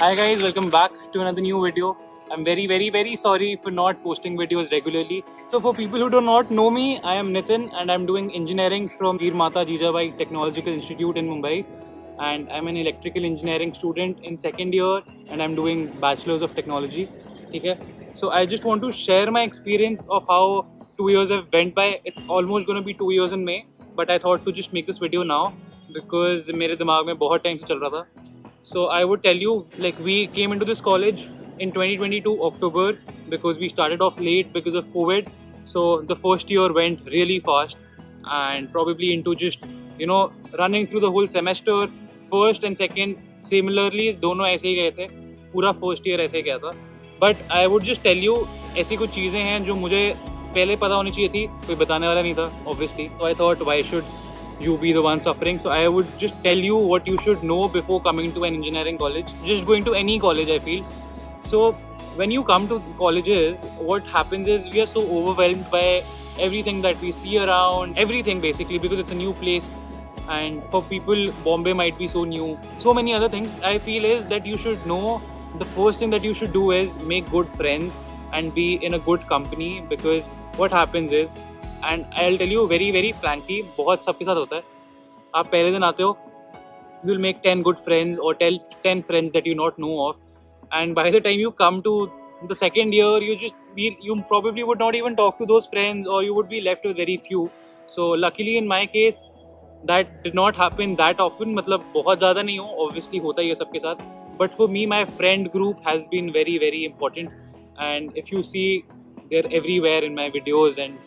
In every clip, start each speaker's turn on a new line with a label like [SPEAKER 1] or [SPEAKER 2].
[SPEAKER 1] Hi guys, welcome back to another new video. I'm very sorry for not posting videos regularly. So for people who do not know me, I am Nitin and I'm doing engineering from Veer Mata Jijabai Technological Institute in Mumbai. And I'm an electrical engineering student in second year and I'm doing Bachelor's of Technology. Okay? So I just want to share my experience of how 2 years have went by. It's almost going to be 2 years in May, but I thought to just make this video now because मेरे दिमाग में बहुत time से चल रहा था. So I would tell you, like, we came into this college in 2022 October because we started off late because of COVID. So the first year went really fast and probably into just running through the whole semester. First and second similarly दोनों ऐसे ही गए थे. पूरा first year ऐसे गया था. But I would just tell you ऐसी कुछ चीज़ें हैं जो मुझे पहले पता होनी चाहिए थी, कोई बताने वाला नहीं था ऑब्वियसली. तो I thought why should you be the one suffering. So I would just tell you what you should know before coming to an engineering college. Just going to any college, I feel. So when you come to colleges, what happens is we are so overwhelmed by everything that we see around, everything basically, because it's a new place. And for people, Bombay might be so new. So many other things. I feel is that you should know the first thing that you should do is make good friends and be in a good company, because what happens is, and I will tell you very frankly, बहुत सबके साथ होता है. आप पहले दिन आते हो, you will make 10 good friends और 10 friends that you not know of, and by the time you come to the second year you probably would not even talk to those friends, or you would be left with very few. So luckily in my case that did not happen that often. मतलब बहुत ज़्यादा नहीं हो, obviously होता ही है सबके साथ, but for me my friend group has been very important, and if you see they're everywhere in my videos, and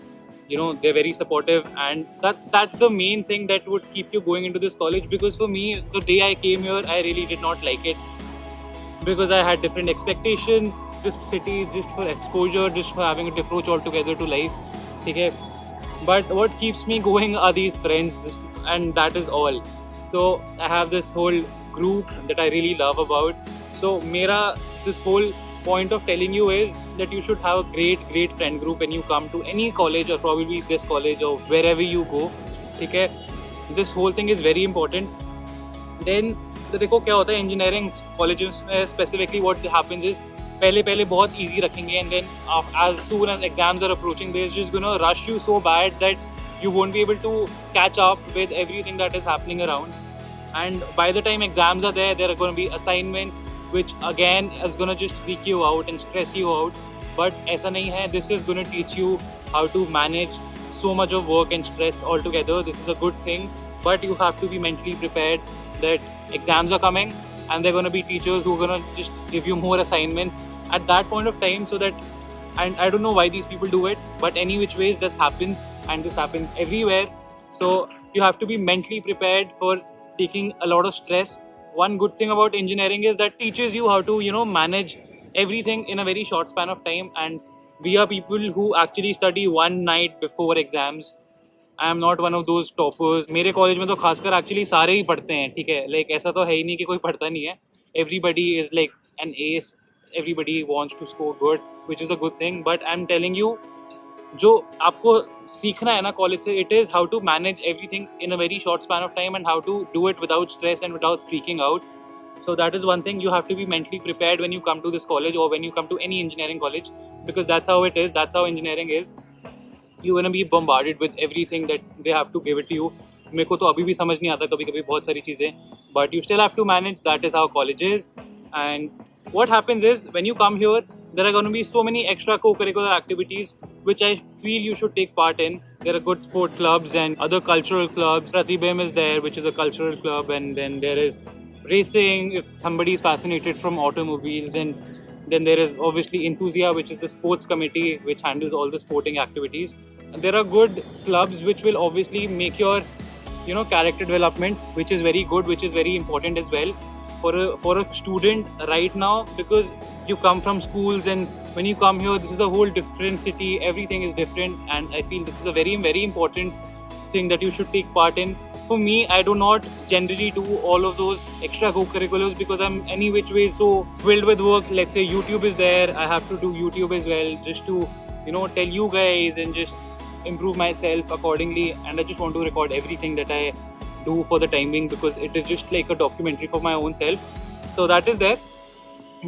[SPEAKER 1] they're very supportive, and that's the main thing that would keep you going into this college. Because for me, the day I came here, I really did not like it because I had different expectations. This city, just for exposure, just for having a different approach altogether to life. Okay? But what keeps me going are these friends, and that is all. So I have this whole group that I really love about. So this whole point of telling you is that you should have a great friend group when you come to any college, or probably this college or wherever you go. Okay? This whole thing is very important. Then देखो क्या होता है engineering colleges में specifically. What happens is पहले बहुत easy रखेंगे, and then as soon as exams are approaching, they're just gonna rush you so bad that you won't be able to catch up with everything that is happening around. And by the time exams are there are going to be assignments which again is going to just freak you out and stress you out. But aisa nahi hai. This is going to teach you how to manage so much of work and stress altogether. This is a good thing, but you have to be mentally prepared that exams are coming and there are going to be teachers who are going to just give you more assignments at that point of time. So that, and I don't know why these people do it, but any which ways this happens, and this happens everywhere. So you have to be mentally prepared for taking a lot of stress. One good thing about engineering is that teaches you how to manage everything in a very short span of time. And we are people who actually study one night before exams. I am not one of those toppers. मेरे college में तो खासकर actually सारे ही पढ़ते हैं. ठीक है, like ऐसा तो है ही नहीं कि कोई पढ़ता नहीं है. Everybody is like an ace. Everybody wants to score good, which is a good thing. But I'm telling you, जो आपको सीखना है ना कॉलेज से, it is how to manage everything in a very short span of time, and how to do it without stress and without freaking out. So that is one thing. You have to be mentally prepared when you come to this college, or when you come to any engineering college, because that's how it is. That's how engineering is. You're going to be bombarded with everything that they have to give it to you. मेरे को तो अभी भी समझ नहीं आता कभी बहुत सारी चीज़ें, but you still have to manage. That is how college is. And what happens is, when you come here, there are going to be so many extra co-curricular activities which I feel you should take part in. There are good sport clubs and other cultural clubs. Pratibhem is there, which is a cultural club, and then there is racing if somebody is fascinated from automobiles, and then there is obviously Enthusia, which is the sports committee which handles all the sporting activities. And there are good clubs which will obviously make your character development, which is very good, which is very important as well for a student right now, because you come from schools, and when you come here, this is a whole different city. Everything is different, and I feel this is a very important thing that you should take part in. For me, I do not generally do all of those extra co-curriculars because I'm any which way so filled with work. Let's say YouTube is there, I have to do YouTube as well, just to tell you guys and just improve myself accordingly. And I just want to record everything that I do for the time being, because it is just like a documentary for my own self. So that is there.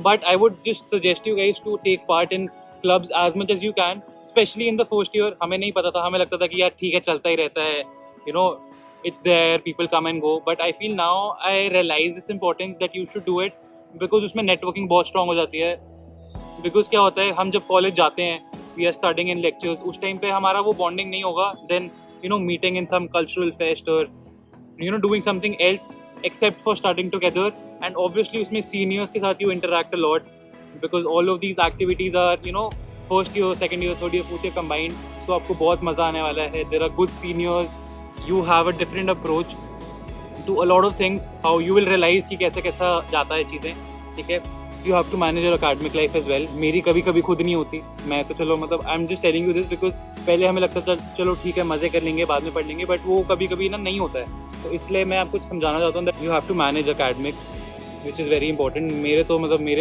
[SPEAKER 1] but I would just suggest you guys to take part in clubs as much as you can, especially in the first year. हमें नहीं पता था, हमें लगता था कि यार ठीक है चलता ही रहता है, you know, it's there, people come and go. But I feel now I realize this importance that you should do it, because उसमें networking बहुत strong हो जाती है. Because क्या होता है, हम जब कॉलेज जाते हैं, we are studying in lectures, उस टाइम पे हमारा वो bonding नहीं होगा, then you know meeting in some cultural fest or you know doing something else except for studying together. And obviously उसमें seniors के साथ you interact a lot, because all of these activities are you know first year, second year, third year, fourth year combined. So आपको बहुत मज़ा आने वाला है. There are good seniors, you have a different approach to a lot of things, how you will realize कि कैसा कैसा जाता है चीज़ें, ठीक है. You have to manage your academic life as well. मेरी कभी कभी खुद नहीं होती. मैं तो चलो मतलब I am just telling you this because पहले हमें लगता था चलो ठीक है मज़े कर लेंगे बाद में पढ़ लेंगे, बट वो कभी कभी ना नहीं होता है. तो इसलिए मैं आपको समझाना चाहता हूँ that you have to manage academics, which is very important. मेरे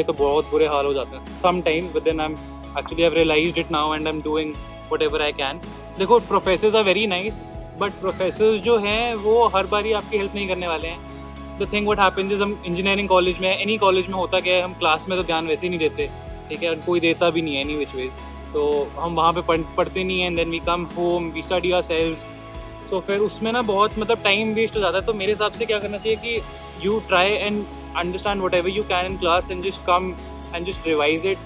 [SPEAKER 1] तो बहुत बुरे हाल हो जाते हैं sometimes, but then I am actually have realized it now and I am doing whatever I can. देखो professors are very nice, but professors जो हैं वो हर बारी आपकी हेल्प नहीं करने वाले हैं. The thing what happens is, हम इंजीनियरिंग कॉलेज में, एनी कॉलेज में होता क्या है, हम क्लास में तो ध्यान वैसे ही नहीं देते, ठीक है, कोई देता भी नहीं है एनी विच वेज. तो हम वहाँ पे पढ़ते नहीं हैं, then we come home, we study ourselves. So फिर उसमें ना बहुत मतलब टाइम वेस्ट हो जाता है. तो मेरे हिसाब से क्या करना चाहिए कि you try and understand whatever you can in class and just come and just revise it.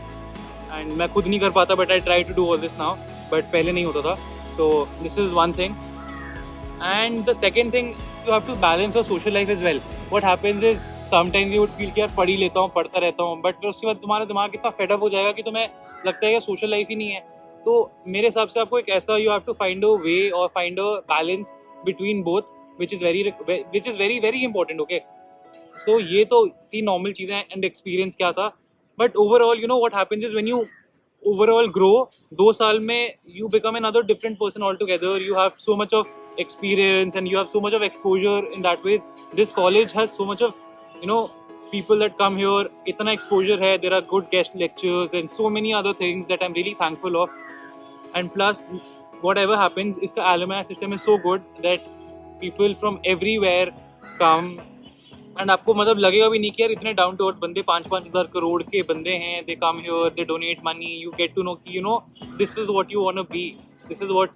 [SPEAKER 1] And मैं खुद नहीं कर पाता, but I try to do all this now, but पहले नहीं होता था. So this is one thing. And the second thing, you have to balance your social life as well. What happens is sometimes you would feel कि यार पढ़ ही लेता हूँ, पढ़ता रहता हूँ, बट फिर उसके बाद तुम्हारा दिमाग इतना फेड अप हो जाएगा कि तुम्हें लगता है कि सोशल लाइफ ही नहीं है. तो मेरे हिसाब से आपको एक ऐसा you have to find a way और find a balance between both, which is very very important. Okay, so ये तो थी नॉर्मल चीज़ें एंड एक्सपीरियंस क्या था. But overall you know what happens is when you overall grow, 2 साल में you become another different person altogether. You have so much of experience and you have so much of exposure in that ways. This college has so much of you know people that come here, itna exposure hai, there are good guest lectures and so many other things that I'm really thankful of. And plus whatever happens, iska alumni system is so good that people from everywhere come. And आपको मतलब लगेगा भी नहीं कि यार इतने down to earth बंदे 5-5 हज़ार करोड़ के बंदे हैं, they come here, they donate money, you get to know कि you know this is what you want to be, this is what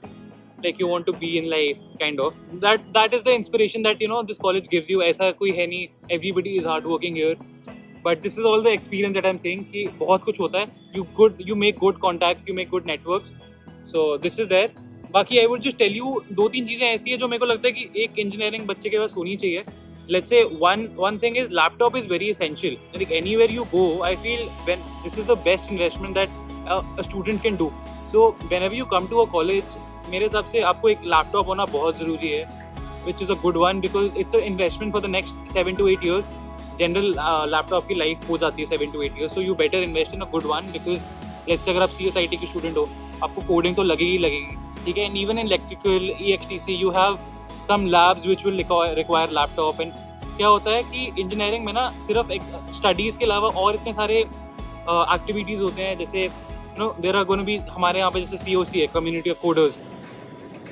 [SPEAKER 1] like you want to be in life kind of. That is the inspiration that you know this college gives you. ऐसा कोई है नहीं, everybody is hard working here, but this is all the experience that I am saying कि बहुत कुछ होता है. You make good contacts, you make good networks. So this is there. बाकी I would just tell you 2-3 चीज़ें ऐसी है जो मेरे को लगता है कि एक इंजीनियरिंग बच्चे के पास होनी चाहिए. Let's say one thing is laptop is very essential. Like anywhere you go, I feel when this is the best investment that a student can do. So whenever you come to a college, मेरे हिसाब से आपको एक laptop होना बहुत ज़रूरी है, which is a good one because it's an investment for the next 7 to 8 years. General laptop की लाइफ हो जाती है 7 to 8 years, so you better invest in a good one because let's say अगर आप CSIT के student हो, आपको coding तो लगेगी, ठीक है. And even in electrical, EXTC, you have some labs which will require laptop. And क्या होता है कि इंजीनियरिंग में ना सिर्फ एक स्टडीज़ के अलावा और इतने सारे एक्टिविटीज़ होते हैं, जैसे you know there are gonna be, हमारे यहाँ पे जैसे COC है, कम्युनिटी ऑफ कोडर्स,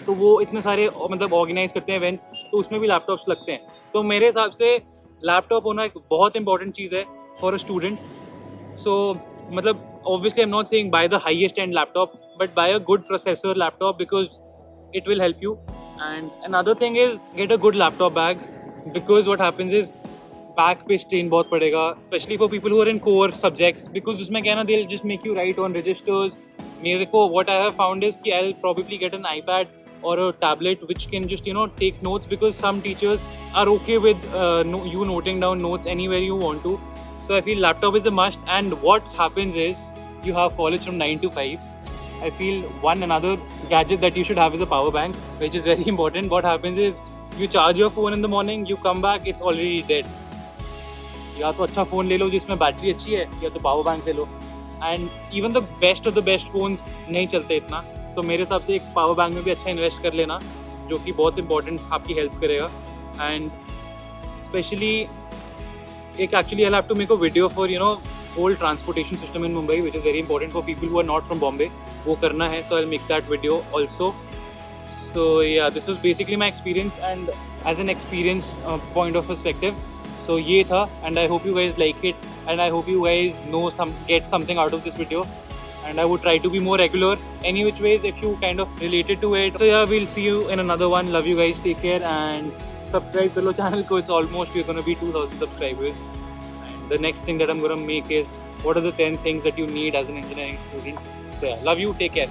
[SPEAKER 1] तो वो इतने सारे मतलब ऑर्गेनाइज करते हैं इवेंट्स, तो उसमें भी लैपटॉप्स लगते हैं. तो मेरे हिसाब से लैपटॉप होना एक बहुत इंपॉर्टेंट चीज़ है फॉर अ स्टूडेंट. सो मतलब obviously I'm not saying buy the highest end laptop, but buy a good processor laptop because it will help you. And another thing is get a good laptop bag, because what happens is back पे strain बहुत पड़ेगा, especially for people who are in core subjects, because उसमें क्या है ना, they'll just make you write on registers. मेरे को what I have found is कि I'll probably get an iPad or a tablet which can just you know take notes, because some teachers are okay with you noting down notes anywhere you want to. So I feel laptop is a must. And what happens is you have college from 9 to 5. I feel another gadget that you should have is a power bank, which is very important. What happens is you charge your phone in the morning, you come back, it's already dead. या तो अच्छा phone ले लो जिसमें battery अच्छी है, या तो power bank ले लो. And even the best of the best phones नहीं चलते इतना. सो मेरे हिसाब से एक पावर बैंक में भी अच्छा इन्वेस्ट कर लेना, जो कि बहुत इंपॉर्टेंट आपकी हेल्प करेगा. एंड स्पेशली एक actually I have to make a video for you know whole transportation system in Mumbai, which is very important for people who are not from Bombay. वो करना है, so I'll make that video also. So yeah, this was basically my experience and as an experience point of perspective. So ये था, and I hope you guys like it, and I hope you guys get something out of this video, and I would try to be more regular any which ways if you kind of related to it. So yeah, we'll see you in another one. Love you guys, take care, and subscribe to the channel because it's almost we're gonna be 2,000 subscribers. And the next thing that I'm gonna make is what are the 10 things that you need as an engineering student. So yeah, love you, take care.